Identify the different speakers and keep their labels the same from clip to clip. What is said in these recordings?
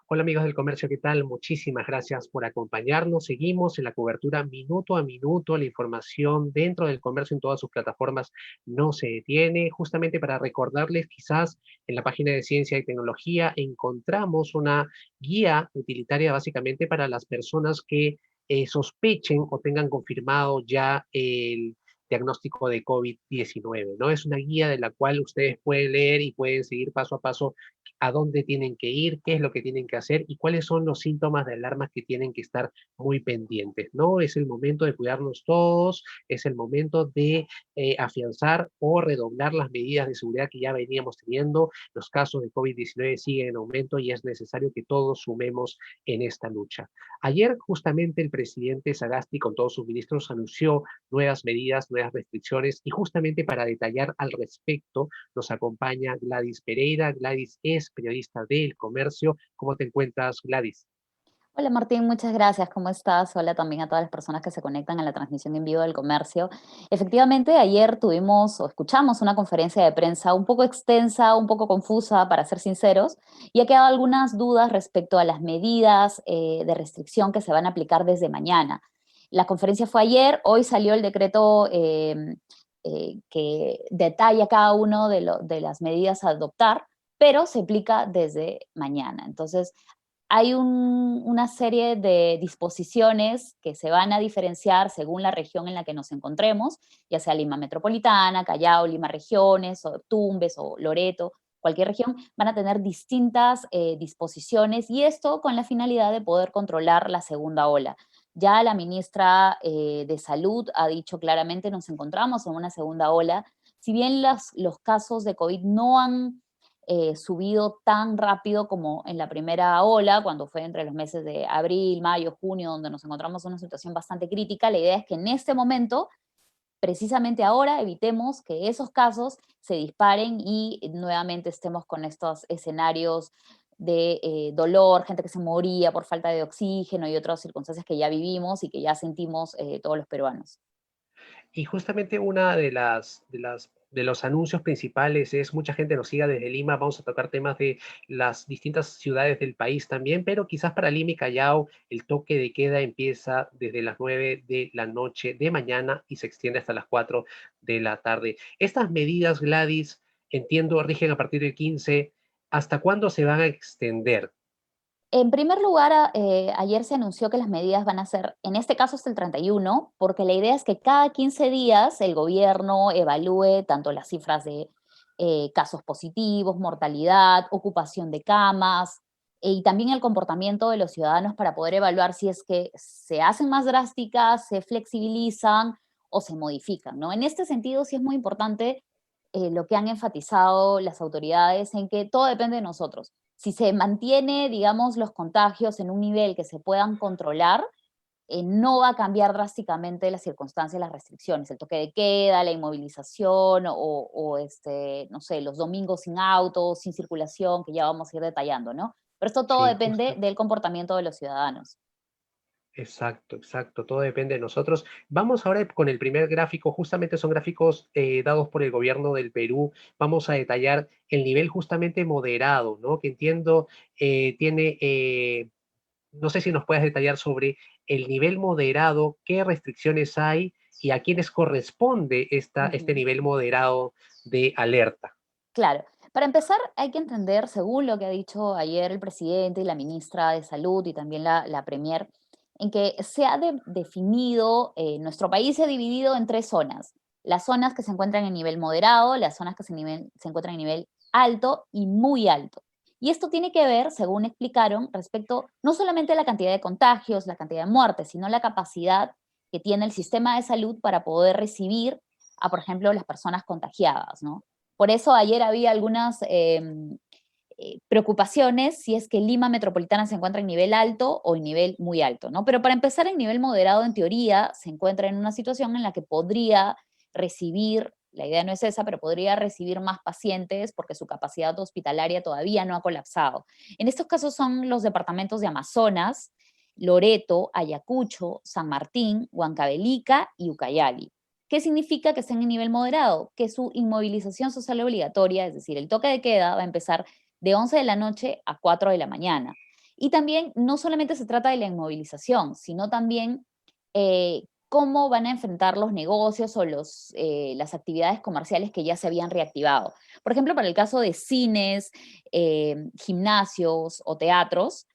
Speaker 1: Hola amigos del comercio, ¿qué tal? Muchísimas gracias por acompañarnos. Seguimos en la cobertura minuto a minuto. La información dentro del comercio en todas sus plataformas no se detiene. Justamente para recordarles, quizás en la página de Ciencia y Tecnología encontramos una guía utilitaria básicamente para las personas que sospechen o tengan confirmado ya el diagnóstico de COVID-19, ¿no? Es una guía de la cual ustedes pueden leer y pueden seguir paso a paso a dónde tienen que ir, qué es lo que tienen que hacer y cuáles son los síntomas de alarma que tienen que estar muy pendientes, ¿no? Es el momento de cuidarnos todos, es el momento de afianzar o redoblar las medidas de seguridad que ya veníamos teniendo. Los casos de COVID-19 siguen en aumento y es necesario que todos sumemos en esta lucha. Ayer justamente el presidente Sagasti con todos sus ministros anunció nuevas medidas, nuevas restricciones y justamente para detallar al respecto nos acompaña Gladys Pereira. Gladys es periodista del Comercio. ¿Cómo te encuentras, Gladys?
Speaker 2: Hola Martín, muchas gracias. ¿Cómo estás? Hola también a todas las personas que se conectan a la transmisión en vivo del comercio. Efectivamente, ayer tuvimos o escuchamos una conferencia de prensa un poco extensa, un poco confusa, para ser sinceros, y ha quedado algunas dudas respecto a las medidas de restricción que se van a aplicar desde mañana. La conferencia fue ayer, hoy salió el decreto que detalla cada uno de las medidas a adoptar, pero se aplica desde mañana. Entonces, hay una serie de disposiciones que se van a diferenciar según la región en la que nos encontremos, ya sea Lima Metropolitana, Callao, Lima Regiones, o Tumbes o Loreto, cualquier región, van a tener distintas disposiciones y esto con la finalidad de poder controlar la segunda ola. Ya la ministra de Salud ha dicho claramente nos encontramos en una segunda ola. Si bien los casos de COVID no han subido tan rápido como en la primera ola, cuando fue entre los meses de abril, mayo, junio, donde nos encontramos en una situación bastante crítica. La idea es que en este momento, precisamente ahora, evitemos que esos casos se disparen y nuevamente estemos con estos escenarios de dolor, gente que se moría por falta de oxígeno y otras circunstancias que ya vivimos y que ya sentimos todos los peruanos.
Speaker 1: Y justamente una de los anuncios principales es mucha gente nos siga desde Lima, vamos a tocar temas de las distintas ciudades del país también, pero quizás para Lima y Callao el toque de queda empieza desde las 9 de la noche de mañana y se extiende hasta las 4 de la tarde. Estas medidas, Gladys, entiendo, rigen a partir del 15. ¿Hasta cuándo se van a extender?
Speaker 2: En primer lugar, ayer se anunció que las medidas van a ser, en este caso hasta el 31, porque la idea es que cada 15 días el gobierno evalúe tanto las cifras de casos positivos, mortalidad, ocupación de camas, y también el comportamiento de los ciudadanos para poder evaluar si es que se hacen más drásticas, se flexibilizan o se modifican, ¿no? En este sentido, sí es muy importante lo que han enfatizado las autoridades en que todo depende de nosotros. Si se mantiene, digamos, los contagios en un nivel que se puedan controlar, no va a cambiar drásticamente las circunstancias, las restricciones, el toque de queda, la inmovilización no sé, los domingos sin autos, sin circulación, que ya vamos a ir detallando, ¿no? Pero esto todo
Speaker 1: Sí,
Speaker 2: depende
Speaker 1: justo.
Speaker 2: del comportamiento de los ciudadanos.
Speaker 1: Exacto, exacto, todo depende de nosotros. Vamos ahora con el primer gráfico, justamente son gráficos dados por el gobierno del Perú. Vamos a detallar el nivel justamente moderado, ¿no? Que entiendo tiene, no sé si nos puedes detallar sobre el nivel moderado, qué restricciones hay y a quiénes corresponde este
Speaker 2: Ujú.
Speaker 1: nivel moderado de alerta.
Speaker 2: Claro. Para empezar, hay que entender, según lo que ha dicho ayer el presidente y la ministra de Salud y también la premier, en que se ha definido, nuestro país se ha dividido en tres zonas. Las zonas que se encuentran en nivel moderado, las zonas que se encuentran en nivel alto y muy alto. Y esto tiene que ver, según explicaron, respecto no solamente a la cantidad de contagios, la cantidad de muertes, sino la capacidad que tiene el sistema de salud para poder recibir a, por ejemplo, las personas contagiadas, ¿no? Por eso ayer había algunas preocupaciones si es que Lima Metropolitana se encuentra en nivel alto o en nivel muy alto, ¿no? Pero para empezar, en nivel moderado, en teoría, se encuentra en una situación en la que podría recibir, la idea no es esa, pero podría recibir más pacientes porque su capacidad hospitalaria todavía no ha colapsado. En estos casos son los departamentos de Amazonas, Loreto, Ayacucho, San Martín, Huancavelica y Ucayali. ¿Qué significa que estén en nivel moderado? Que su inmovilización social obligatoria, es decir, el toque de queda, va a empezar de 11 de la noche a 4 de la mañana. Y también no solamente se trata de la inmovilización, sino también cómo van a enfrentar los negocios o las actividades comerciales que ya se habían reactivado. Por ejemplo, para el caso de cines, gimnasios o teatros,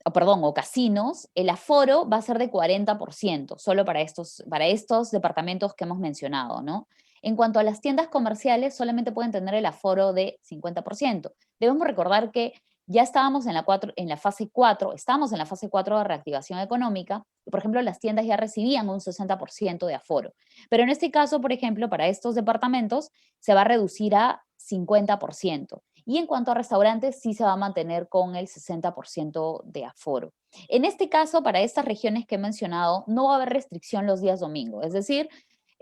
Speaker 2: o casinos, el aforo va a ser de 40%, solo para estos departamentos que hemos mencionado, ¿no? En cuanto a las tiendas comerciales, solamente pueden tener el aforo de 50%. Debemos recordar que ya estábamos en la fase 4, estamos en la fase 4 de reactivación económica, y por ejemplo, las tiendas ya recibían un 60% de aforo. Pero en este caso, por ejemplo, para estos departamentos, se va a reducir a 50%. Y en cuanto a restaurantes, sí se va a mantener con el 60% de aforo. En este caso, para estas regiones que he mencionado, no va a haber restricción los días domingo, es decir,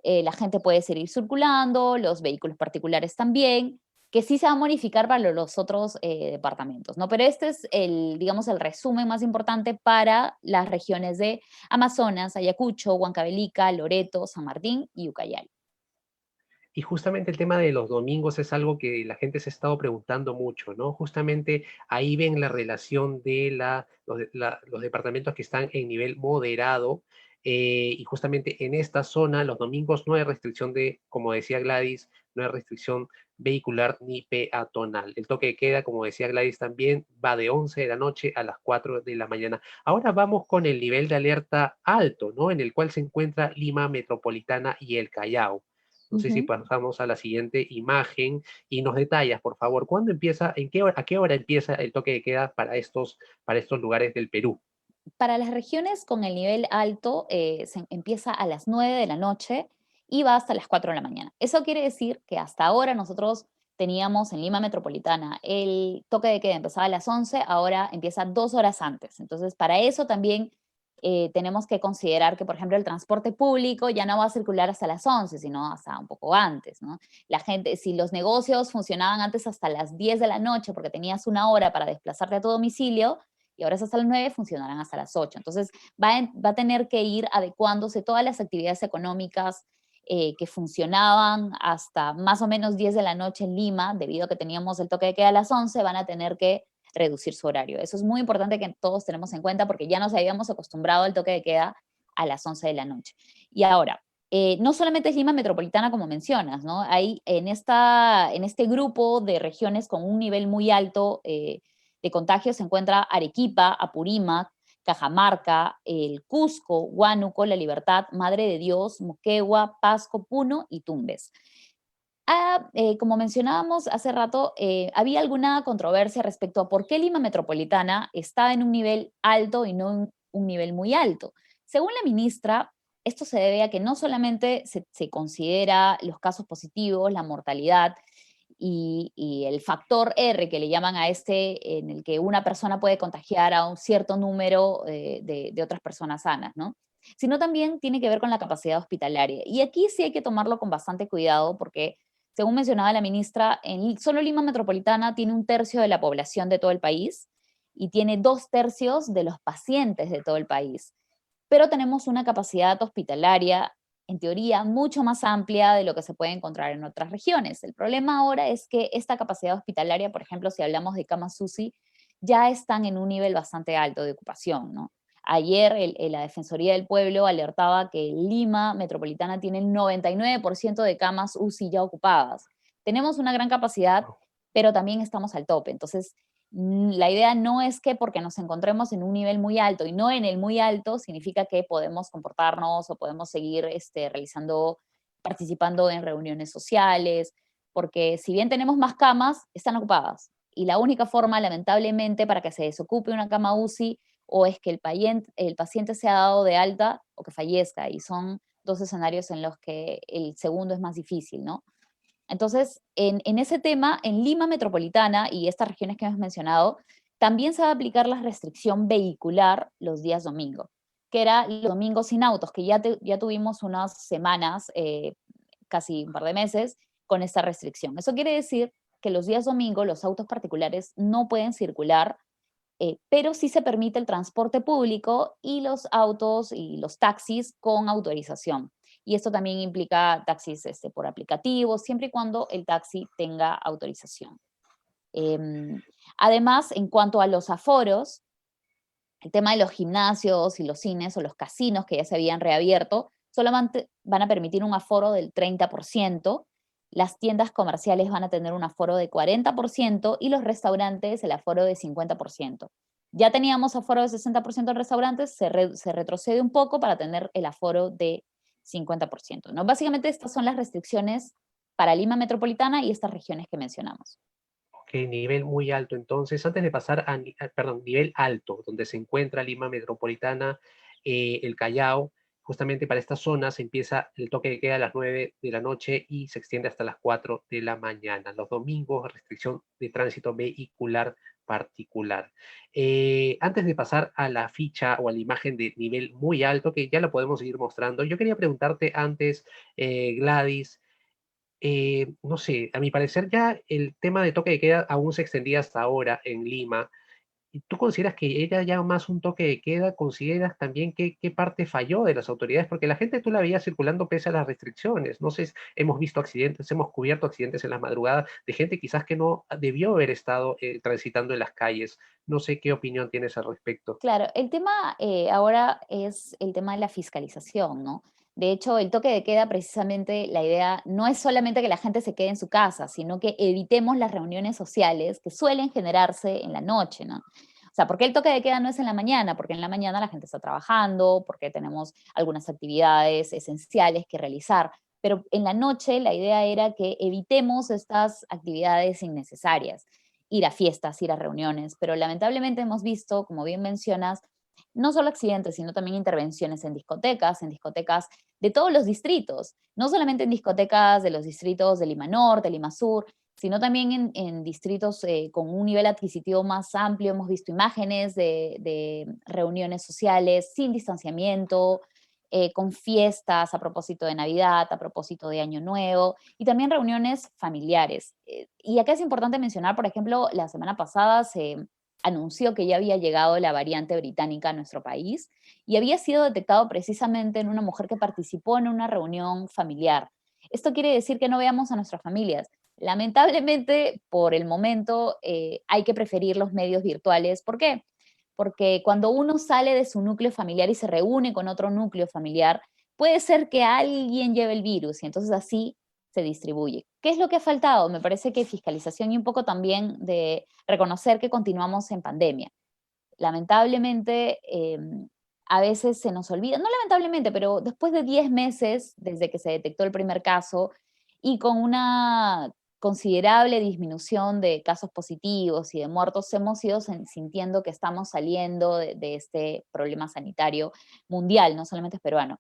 Speaker 2: la gente puede seguir circulando, los vehículos particulares también, que sí se va a modificar para los otros departamentos, ¿no? Pero este es digamos, el resumen más importante para las regiones de Amazonas, Ayacucho, Huancavelica, Loreto, San Martín y Ucayali.
Speaker 1: Y justamente el tema de los domingos es algo que la gente se ha estado preguntando mucho, ¿no? Justamente ahí ven la relación de los departamentos que están en nivel moderado, y justamente en esta zona los domingos no hay restricción de, como decía Gladys, no hay restricción vehicular ni peatonal. El toque de queda, como decía Gladys también, va de 11 de la noche a las 4 de la mañana. Ahora vamos con el nivel de alerta alto, ¿no? En el cual se encuentra Lima Metropolitana y el Callao. No sé si
Speaker 2: Ujú.
Speaker 1: pasamos a la siguiente imagen y nos detallas, por favor, ¿cuándo empieza, a qué hora empieza el toque de queda para estos lugares del Perú?
Speaker 2: Para las regiones con el nivel alto, se empieza a las 9 de la noche y va hasta las 4 de la mañana. Eso quiere decir que hasta ahora nosotros teníamos en Lima Metropolitana el toque de queda empezaba a las 11, ahora empieza 2 horas antes. Entonces, para eso también tenemos que considerar que, por ejemplo, el transporte público ya no va a circular hasta las 11, sino hasta un poco antes, ¿no? La gente, si los negocios funcionaban antes hasta las 10 de la noche porque tenías una hora para desplazarte a tu domicilio, y ahora es hasta las 9, funcionarán hasta las 8. Entonces, va a tener que ir adecuándose todas las actividades económicas que funcionaban hasta más o menos 10 de la noche en Lima, debido a que teníamos el toque de queda a las 11, van a tener que reducir su horario. Eso es muy importante que todos tenemos en cuenta porque ya nos habíamos acostumbrado al toque de queda a las 11 de la noche. Y ahora, no solamente es Lima Metropolitana como mencionas, ¿no? Hay en este grupo de regiones con un nivel muy alto de contagio se encuentra Arequipa, Apurímac, Cajamarca, el Cusco, Huánuco, La Libertad, Madre de Dios, Moquegua, Pasco, Puno y Tumbes. Como mencionábamos hace rato, había alguna controversia respecto a por qué Lima Metropolitana está en un nivel alto y no en un nivel muy alto. Según la ministra, esto se debe a que no solamente se considera los casos positivos, la mortalidad, y el factor R que le llaman a este, en el que una persona puede contagiar a un cierto número de otras personas sanas, ¿no? Sino también tiene que ver con la capacidad hospitalaria. Y aquí sí hay que tomarlo con bastante cuidado porque, según mencionaba la ministra, solo Lima Metropolitana tiene 1/3 de la población de todo el país y tiene 2/3 de los pacientes de todo el país. Pero tenemos una capacidad hospitalaria en teoría, mucho más amplia de lo que se puede encontrar en otras regiones. El problema ahora es que esta capacidad hospitalaria, por ejemplo, si hablamos de camas UCI, ya están en un nivel bastante alto de ocupación, ¿no? Ayer la Defensoría del Pueblo alertaba que Lima Metropolitana tiene el 99% de camas UCI ya ocupadas. Tenemos una gran capacidad, pero también estamos al tope. Entonces, la idea no es que porque nos encontremos en un nivel muy alto y no en el muy alto, significa que podemos comportarnos o podemos seguir participando en reuniones sociales, porque si bien tenemos más camas, están ocupadas. Y la única forma, lamentablemente, para que se desocupe una cama UCI o es que el paciente sea dado de alta o que fallezca. Y son dos escenarios en los que el segundo es más difícil, ¿no? Entonces, en ese tema, en Lima Metropolitana y estas regiones que hemos mencionado, también se va a aplicar la restricción vehicular los días domingo, que era los domingos sin autos, que ya tuvimos unas semanas, casi un par de meses, con esta restricción. Eso quiere decir que los días domingo los autos particulares no pueden circular, pero sí se permite el transporte público y los autos y los taxis con autorización. Y esto también implica taxis por aplicativo, siempre y cuando el taxi tenga autorización. Em, Además, en cuanto a los aforos, El tema de los gimnasios y los cines o los casinos que ya se habían reabierto, solamente van a permitir un aforo del 30%, las tiendas comerciales van a tener un aforo de 40% y los restaurantes el aforo de 50%. Ya teníamos aforo de 60% en restaurantes, se retrocede un poco para tener el aforo de 50%, ¿no? Básicamente estas son las restricciones para Lima Metropolitana y estas regiones que mencionamos.
Speaker 1: Que nivel muy alto. Entonces, antes de pasar perdón, nivel alto, donde se encuentra Lima Metropolitana, el Callao, justamente para estas zonas empieza el toque de queda a las 9 de la noche y se extiende hasta las 4 de la mañana. Los domingos, restricción de tránsito vehicular particular. Antes de pasar a la ficha o a la imagen de nivel muy alto, que ya la podemos seguir mostrando, yo quería preguntarte antes, Gladys, no sé, a mi parecer ya el tema de toque de queda aún se extendía hasta ahora en Lima. ¿Y tú consideras que era ya más un toque de queda? ¿Consideras también qué parte falló de las autoridades? Porque la gente tú la veías circulando pese a las restricciones. No sé, hemos visto accidentes, hemos cubierto accidentes en las madrugadas de gente quizás que no debió haber estado transitando en las calles. No sé qué opinión tienes al respecto.
Speaker 2: Claro, el tema ahora es el tema de la fiscalización, ¿no? De hecho, el toque de queda, precisamente, la idea no es solamente que la gente se quede en su casa, sino que evitemos las reuniones sociales que suelen generarse en la noche, ¿no? O sea, ¿por qué el toque de queda no es en la mañana? Porque en la mañana la gente está trabajando, porque tenemos algunas actividades esenciales que realizar. Pero en la noche la idea era que evitemos estas actividades innecesarias, ir a fiestas, ir a reuniones, pero lamentablemente hemos visto, como bien mencionas, no solo accidentes, sino también intervenciones en discotecas de todos los distritos, no solamente en discotecas de los distritos de Lima Norte, Lima Sur, sino también en distritos con un nivel adquisitivo más amplio. Hemos visto imágenes de reuniones sociales sin distanciamiento, con fiestas a propósito de Navidad, a propósito de Año Nuevo, y también reuniones familiares. Y acá es importante mencionar, por ejemplo, la semana pasada se anunció que ya había llegado la variante británica a nuestro país y había sido detectado precisamente en una mujer que participó en una reunión familiar. Esto quiere decir que no veamos a nuestras familias. Lamentablemente, por el momento, hay que preferir los medios virtuales. ¿Por qué? Porque cuando uno sale de su núcleo familiar y se reúne con otro núcleo familiar, puede ser que alguien lleve el virus y entonces así se distribuye. ¿Qué es lo que ha faltado? Me parece que fiscalización y un poco también de reconocer que continuamos en pandemia. Lamentablemente, a veces se nos olvida, no lamentablemente, pero después de 10 meses desde que se detectó el primer caso y con una considerable disminución de casos positivos y de muertos, hemos ido sintiendo que estamos saliendo de este problema sanitario mundial, no solamente es peruano.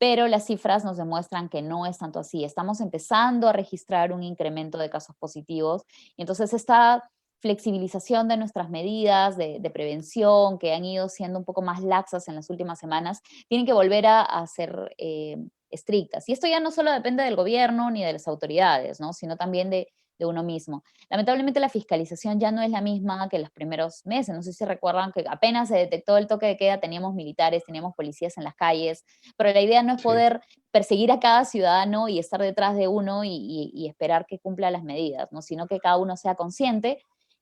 Speaker 2: Pero las cifras nos demuestran que no es tanto así. Estamos empezando a registrar un incremento de casos positivos y entonces esta flexibilización de nuestras medidas de prevención, que han ido siendo un poco más laxas en las últimas semanas, tienen que volver a ser estrictas. Y esto ya no solo depende del gobierno ni de las autoridades, ¿no? Sino también de uno mismo. Lamentablemente la fiscalización ya no es la misma que los primeros meses. No sé si recuerdan que apenas se detectó el toque de queda, teníamos militares, teníamos policías en las calles, pero la idea no es
Speaker 1: Sí.
Speaker 2: poder perseguir a cada ciudadano y estar detrás de uno y esperar que cumpla las medidas, ¿no? Sino que cada uno sea consciente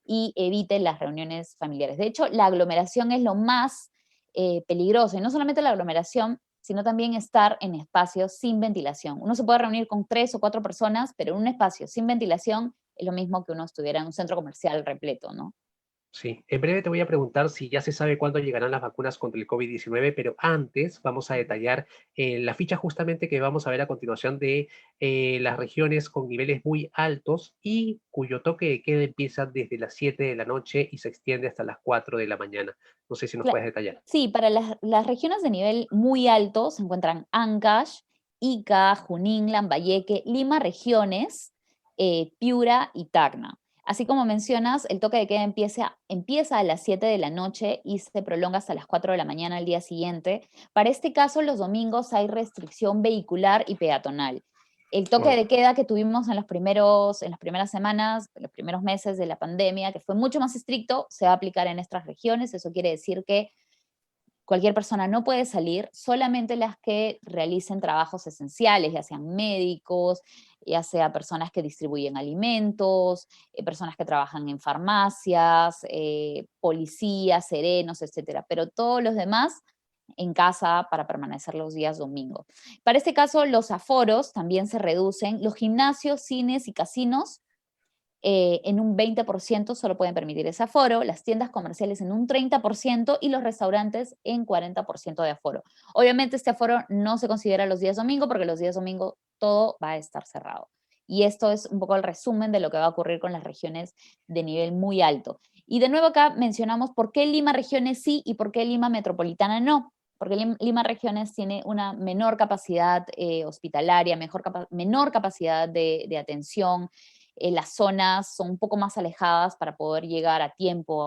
Speaker 2: y evite las reuniones familiares. De hecho, la aglomeración es lo más peligroso, y no solamente la aglomeración, sino también estar en espacios sin ventilación. Uno se puede reunir con 3 o 4 personas, pero en un espacio sin ventilación es lo mismo que uno estuviera en un centro comercial repleto, ¿no?
Speaker 1: Sí, en breve te voy a preguntar si ya se sabe cuándo llegarán las vacunas contra el COVID-19, pero antes vamos a detallar la ficha justamente que vamos a ver a continuación de las regiones con niveles muy altos y cuyo toque de queda empieza desde las 7 de la noche y se extiende hasta las 4 de la mañana. No sé si nos
Speaker 2: Cla-
Speaker 1: puedes detallar.
Speaker 2: Sí, para las regiones de nivel muy alto se encuentran Ancash, Ica, Junín, Lambayeque, Lima regiones, Piura y Tacna. Así como mencionas, el toque de queda empieza a las 7 de la noche y se prolonga hasta las 4 de la mañana al día siguiente. Para este caso, los domingos hay restricción vehicular y peatonal. El toque
Speaker 1: Oh,
Speaker 2: de queda que tuvimos en las primeras semanas, en los primeros meses de la pandemia, que fue mucho más estricto, se va a aplicar en estas regiones. Eso quiere decir que cualquier persona no puede salir, solamente las que realicen trabajos esenciales, ya sean médicos, ya sea personas que distribuyen alimentos, personas que trabajan en farmacias, policías, serenos, etcétera. Pero todos los demás en casa para permanecer los días domingo. Para este caso, los aforos también se reducen. Los gimnasios, cines y casinos en un 20% solo pueden permitir ese aforo, las tiendas comerciales en un 30% y los restaurantes en 40% de aforo. Obviamente este aforo no se considera los días domingo porque los días domingo todo va a estar cerrado. Y esto es un poco el resumen de lo que va a ocurrir con las regiones de nivel muy alto. Y de nuevo acá mencionamos por qué Lima regiones sí y por qué Lima metropolitana no. Porque Lima regiones tiene una menor capacidad hospitalaria, menor capacidad de atención, las zonas son un poco más alejadas para poder llegar a tiempo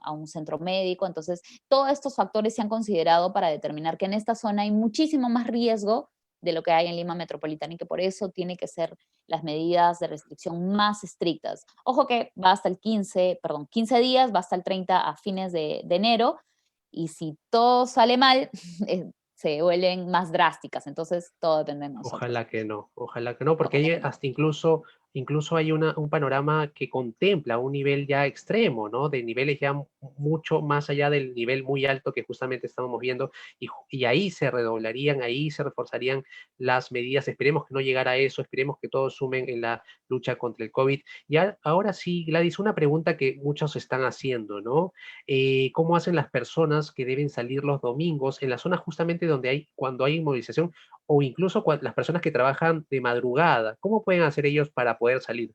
Speaker 2: a un centro médico. Entonces, todos estos factores se han considerado para determinar que en esta zona hay muchísimo más riesgo de lo que hay en Lima Metropolitana y que por eso tiene que ser las medidas de restricción más estrictas. Ojo que va hasta el 15 días, va hasta el 30 a fines de enero, y si todo sale mal, se vuelven más drásticas. Entonces, todo depende de nosotros.
Speaker 1: Ojalá que no, porque
Speaker 2: Ojalá
Speaker 1: hay
Speaker 2: que no.
Speaker 1: hasta incluso hay un panorama que contempla un nivel ya extremo, ¿no? De niveles ya mucho más allá del nivel muy alto que justamente estamos viendo, y ahí se redoblarían, ahí se reforzarían las medidas. Esperemos que no llegara a eso, esperemos que todos sumen en la lucha contra el COVID. Y ahora sí, Gladys, una pregunta que muchos están haciendo, ¿no? ¿Cómo hacen las personas que deben salir los domingos en la zona justamente cuando hay movilización? O incluso las personas que trabajan de madrugada, ¿cómo pueden hacer ellos para poder salir?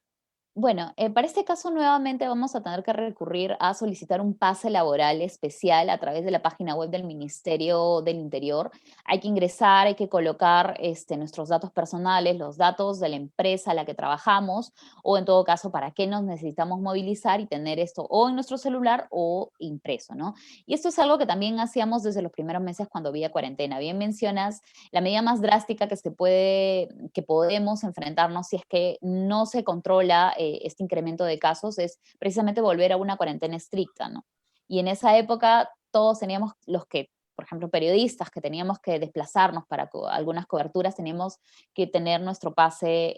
Speaker 2: Bueno, para este caso nuevamente vamos a tener que recurrir a solicitar un pase laboral especial a través de la página web del Ministerio del Interior. Hay que ingresar, hay que colocar nuestros datos personales, los datos de la empresa a la que trabajamos, o en todo caso, para qué nos necesitamos movilizar y tener esto o en nuestro celular o impreso, ¿no? Y esto es algo que también hacíamos desde los primeros meses cuando había cuarentena. Bien mencionas, la medida más drástica que podemos enfrentarnos si es que no se controla este incremento de casos es precisamente volver a una cuarentena estricta, ¿no? Y en esa época todos teníamos, los que, por ejemplo, periodistas que teníamos que desplazarnos para algunas coberturas, teníamos que tener nuestro pase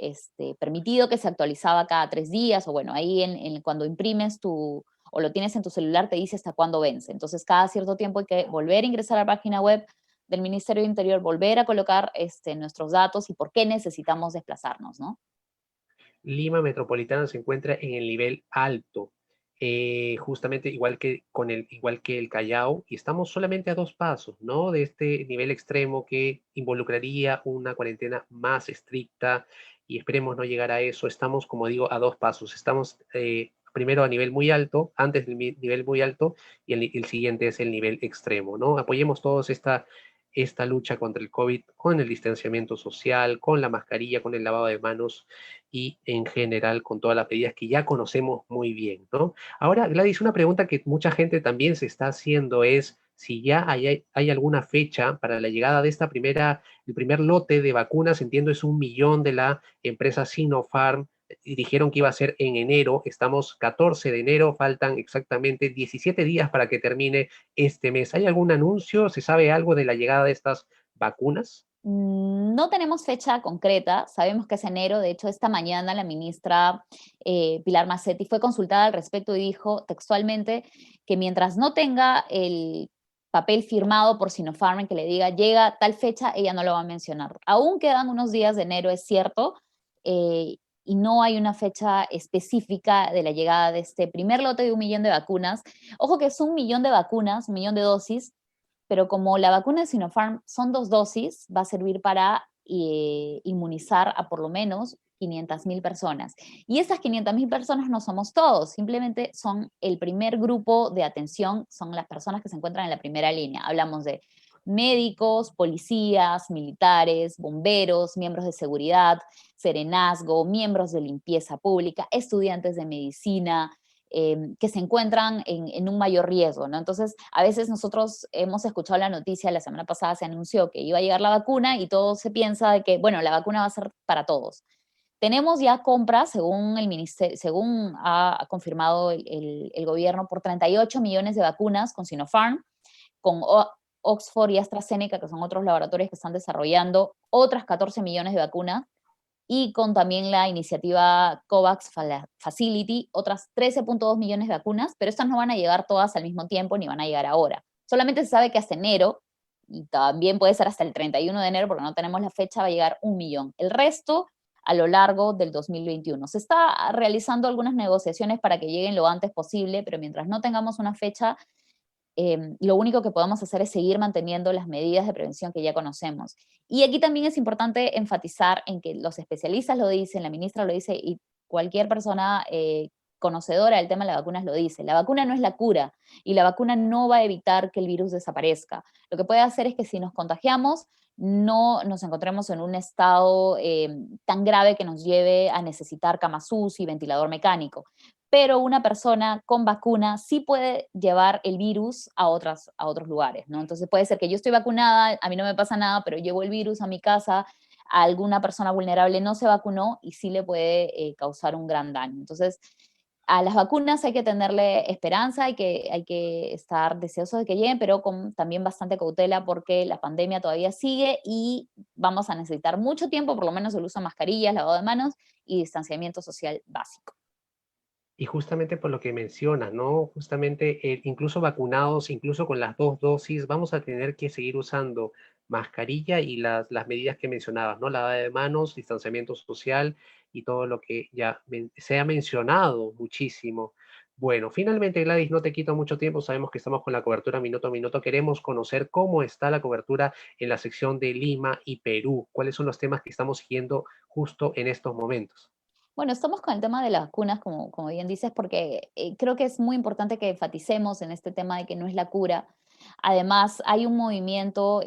Speaker 2: permitido, que se actualizaba cada 3 días, o bueno, ahí cuando imprimes o lo tienes en tu celular, te dice hasta cuándo vence. Entonces, cada cierto tiempo hay que volver a ingresar a la página web del Ministerio de Interior, volver a colocar nuestros datos y por qué necesitamos desplazarnos, ¿no?
Speaker 1: Lima Metropolitana se encuentra en el nivel alto, justamente igual que el Callao, y estamos solamente a 2 pasos, ¿no? De este nivel extremo que involucraría una cuarentena más estricta, y esperemos no llegar a eso. Estamos, como digo, a 2 pasos. Estamos primero a nivel muy alto, antes del nivel muy alto, y el siguiente es el nivel extremo, ¿no? Apoyemos todos esta lucha contra el COVID con el distanciamiento social, con la mascarilla, con el lavado de manos y en general con todas las medidas que ya conocemos muy bien, ¿no? Ahora, Gladys, una pregunta que mucha gente también se está haciendo es si ya hay alguna fecha para la llegada de el primer lote de vacunas. Entiendo es 1 millón de la empresa Sinopharm, y dijeron que iba a ser en enero. Estamos 14 de enero, faltan exactamente 17 días para que termine este mes. ¿Hay algún anuncio? ¿Se sabe algo de la llegada de estas vacunas?
Speaker 2: No tenemos fecha concreta, sabemos que es enero. De hecho, esta mañana la ministra Pilar Macetti fue consultada al respecto y dijo textualmente que mientras no tenga el papel firmado por Sinopharm que le diga llega tal fecha, ella no lo va a mencionar. Aún quedan unos días de enero, es cierto, eh, y no hay una fecha específica de la llegada de este primer lote de 1 millón de vacunas. Ojo que es 1 millón de vacunas, 1 millón de dosis, pero como la vacuna de Sinopharm son 2 dosis, va a servir para inmunizar a por lo menos 500.000 personas. Y esas 500.000 personas no somos todos, simplemente son el primer grupo de atención, son las personas que se encuentran en la primera línea. Hablamos de médicos, policías, militares, bomberos, miembros de seguridad, serenazgo, miembros de limpieza pública, estudiantes de medicina, que se encuentran en un mayor riesgo, ¿no? Entonces, a veces nosotros hemos escuchado la noticia, la semana pasada se anunció que iba a llegar la vacuna y todo se piensa de que, bueno, la vacuna va a ser para todos. Tenemos ya compras, según el ministerio, según ha confirmado el gobierno, por 38 millones de vacunas con Sinopharm, con Oxford y AstraZeneca, que son otros laboratorios que están desarrollando otras 14 millones de vacunas, y con también la iniciativa COVAX Facility, otras 13.2 millones de vacunas, pero estas no van a llegar todas al mismo tiempo ni van a llegar ahora. Solamente se sabe que hasta enero, y también puede ser hasta el 31 de enero, porque no tenemos la fecha, va a llegar 1 millón. El resto a lo largo del 2021. Se está realizando algunas negociaciones para que lleguen lo antes posible, pero mientras no tengamos una fecha, lo único que podemos hacer es seguir manteniendo las medidas de prevención que ya conocemos. Y aquí también es importante enfatizar en que los especialistas lo dicen, la ministra lo dice y cualquier persona conocedora del tema de las vacunas lo dice. La vacuna no es la cura y la vacuna no va a evitar que el virus desaparezca. Lo que puede hacer es que si nos contagiamos, no nos encontremos en un estado tan grave que nos lleve a necesitar camas UCI y ventilador mecánico, pero una persona con vacuna sí puede llevar el virus a otros lugares, ¿no? Entonces puede ser que yo estoy vacunada, a mí no me pasa nada, pero llevo el virus a mi casa, a alguna persona vulnerable no se vacunó y sí le puede causar un gran daño. Entonces, a las vacunas hay que tenerle esperanza, hay que estar deseosos de que lleguen, pero con también bastante cautela porque la pandemia todavía sigue y vamos a necesitar mucho tiempo, por lo menos el uso de mascarillas, lavado de manos y distanciamiento social básico.
Speaker 1: Y justamente por lo que mencionas, ¿no? Justamente, incluso vacunados, incluso con las 2 dosis, vamos a tener que seguir usando mascarilla y las medidas que mencionabas, ¿no? Lavado de manos, distanciamiento social y todo lo que ya se ha mencionado muchísimo. Bueno, finalmente, Gladys, no te quito mucho tiempo, sabemos que estamos con la cobertura minuto a minuto. Queremos conocer cómo está la cobertura en la sección de Lima y Perú. ¿Cuáles son los temas que estamos siguiendo justo en estos momentos?
Speaker 2: Bueno, estamos con el tema de las vacunas, como bien dices, porque creo que es muy importante que enfaticemos en este tema de que no es la cura. Además, hay un movimiento,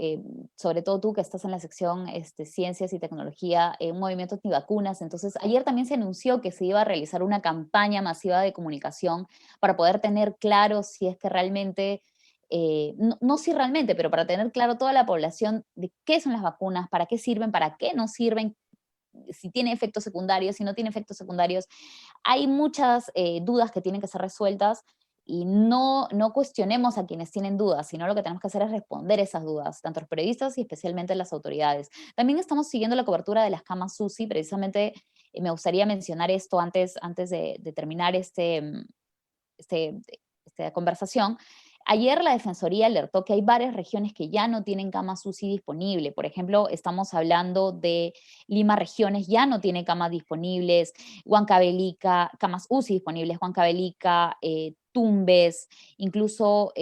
Speaker 2: sobre todo tú que estás en la sección Ciencias y Tecnología, un movimiento antivacunas. Entonces, ayer también se anunció que se iba a realizar una campaña masiva de comunicación para poder tener claro si es que realmente, no si realmente, pero para tener claro toda la población de qué son las vacunas, para qué sirven, para qué no sirven, si tiene efectos secundarios, si no tiene efectos secundarios. Hay muchas dudas que tienen que ser resueltas y no cuestionemos a quienes tienen dudas, sino lo que tenemos que hacer es responder esas dudas, tanto los periodistas y especialmente las autoridades. También estamos siguiendo la cobertura de las camas UCI, precisamente me gustaría mencionar esto antes de terminar este, esta conversación. Ayer la Defensoría alertó que hay varias regiones que ya no tienen camas UCI disponible. Por ejemplo, estamos hablando de Lima Regiones, ya no tiene camas disponibles, Huancavelica, camas UCI disponibles, Huancavelica, Tumbes, incluso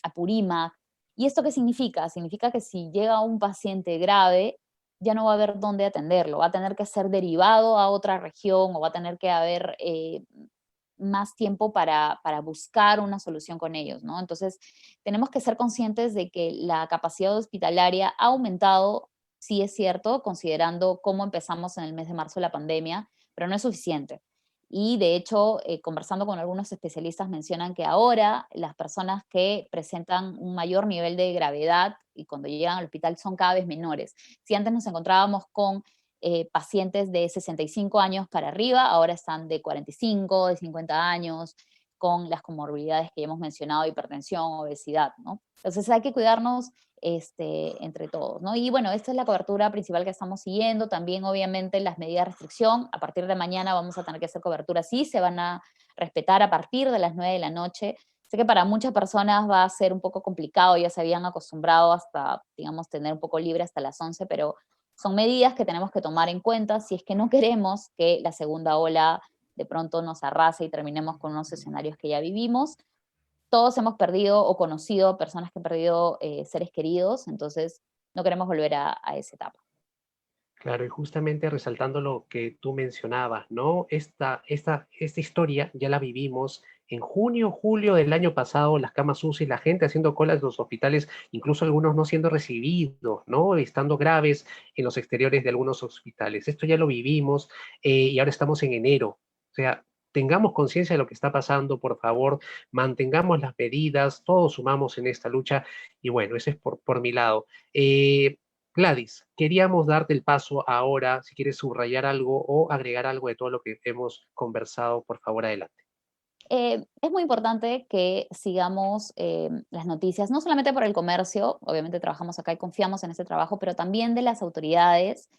Speaker 2: Apurímac. ¿Y esto qué significa? Significa que si llega un paciente grave, ya no va a haber dónde atenderlo, va a tener que ser derivado a otra región o va a tener que haber más tiempo para buscar una solución con ellos, ¿no? Entonces, tenemos que ser conscientes de que la capacidad hospitalaria ha aumentado, sí es cierto, considerando cómo empezamos en el mes de marzo la pandemia, pero no es suficiente. Y de hecho, conversando con algunos especialistas, mencionan que ahora las personas que presentan un mayor nivel de gravedad y cuando llegan al hospital son cada vez menores. Si antes nos encontrábamos con pacientes de 65 años para arriba, ahora están de 45, de 50 años, con las comorbilidades que ya hemos mencionado, hipertensión, obesidad, ¿no? Entonces hay que cuidarnos entre todos, ¿no? Y bueno, esta es la cobertura principal que estamos siguiendo, también obviamente las medidas de restricción, a partir de mañana vamos a tener que hacer cobertura, sí, se van a respetar a partir de las 9 de la noche. Sé que para muchas personas va a ser un poco complicado, ya se habían acostumbrado hasta, digamos, tener un poco libre hasta las 11, pero son medidas que tenemos que tomar en cuenta si es que no queremos que la segunda ola de pronto nos arrase y terminemos con unos escenarios que ya vivimos. Todos hemos perdido o conocido personas que han perdido seres queridos, entonces no queremos volver a esa etapa.
Speaker 1: Claro, y justamente resaltando lo que tú mencionabas, ¿no? Esta historia ya la vivimos en junio, julio del año pasado, las camas UCI, la gente haciendo colas en los hospitales, incluso algunos no siendo recibidos, ¿no? Estando graves en los exteriores de algunos hospitales. Esto ya lo vivimos y ahora estamos en enero. O sea, tengamos conciencia de lo que está pasando, por favor, mantengamos las medidas, todos sumamos en esta lucha y bueno, ese es por mi lado. Gladys, queríamos darte el paso ahora, si quieres subrayar algo o agregar algo de todo lo que hemos conversado, por favor, adelante.
Speaker 2: Es muy importante que sigamos las noticias, no solamente por el comercio, obviamente trabajamos acá y confiamos en ese trabajo, pero también de las autoridades.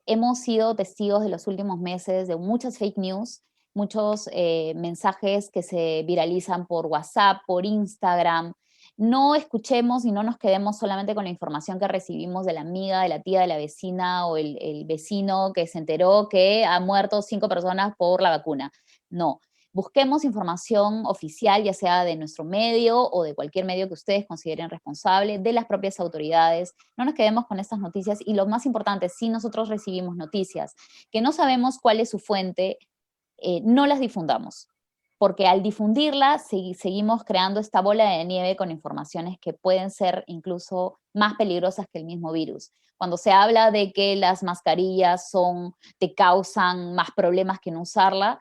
Speaker 2: Hemos sido testigos de los últimos meses de muchas fake news, muchos mensajes que se viralizan por WhatsApp, por Instagram. No escuchemos y no nos quedemos solamente con la información que recibimos de la amiga, de la tía, de la vecina o el vecino que se enteró que ha muerto 5 personas por la vacuna. No, busquemos información oficial, ya sea de nuestro medio o de cualquier medio que ustedes consideren responsable, de las propias autoridades. No nos quedemos con estas noticias y lo más importante, si nosotros recibimos noticias que no sabemos cuál es su fuente, no las difundamos, porque al difundirlas seguimos creando esta bola de nieve con informaciones que pueden ser incluso más peligrosas que el mismo virus. Cuando se habla de que las mascarillas te causan más problemas que no usarla,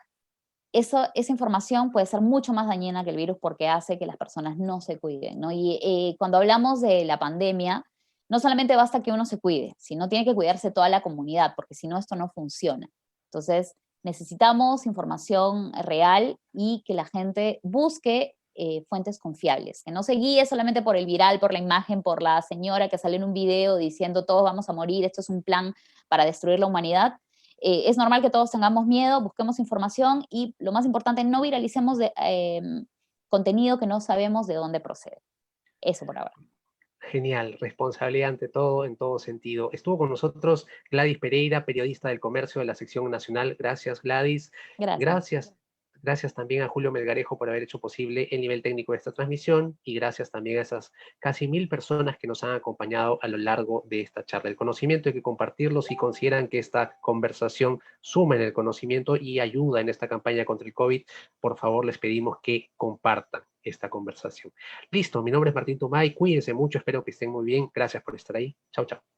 Speaker 2: esa información puede ser mucho más dañina que el virus porque hace que las personas no se cuiden, ¿no? Y cuando hablamos de la pandemia, no solamente basta que uno se cuide, sino tiene que cuidarse toda la comunidad, porque si no, esto no funciona. Entonces, necesitamos información real y que la gente busque fuentes confiables, que no se guíe solamente por el viral, por la imagen, por la señora que sale en un video diciendo todos vamos a morir, esto es un plan para destruir la humanidad. Es normal que todos tengamos miedo, busquemos información y lo más importante, no viralicemos contenido que no sabemos de dónde procede. Eso por ahora.
Speaker 1: Genial, responsabilidad ante todo, en todo sentido. Estuvo con nosotros Gladys Pereira, periodista del comercio de la sección nacional. Gracias, Gladys.
Speaker 2: Gracias.
Speaker 1: Gracias. Gracias también a Julio Melgarejo por haber hecho posible el nivel técnico de esta transmisión y gracias también a esas casi 1000 personas que nos han acompañado a lo largo de esta charla. El conocimiento hay que compartirlo si consideran que esta conversación suma en el conocimiento y ayuda en esta campaña contra el COVID. Por favor, les pedimos que compartan esta conversación. Listo, mi nombre es Martín Tomay, cuídense mucho, espero que estén muy bien. Gracias por estar ahí. Chao, chao.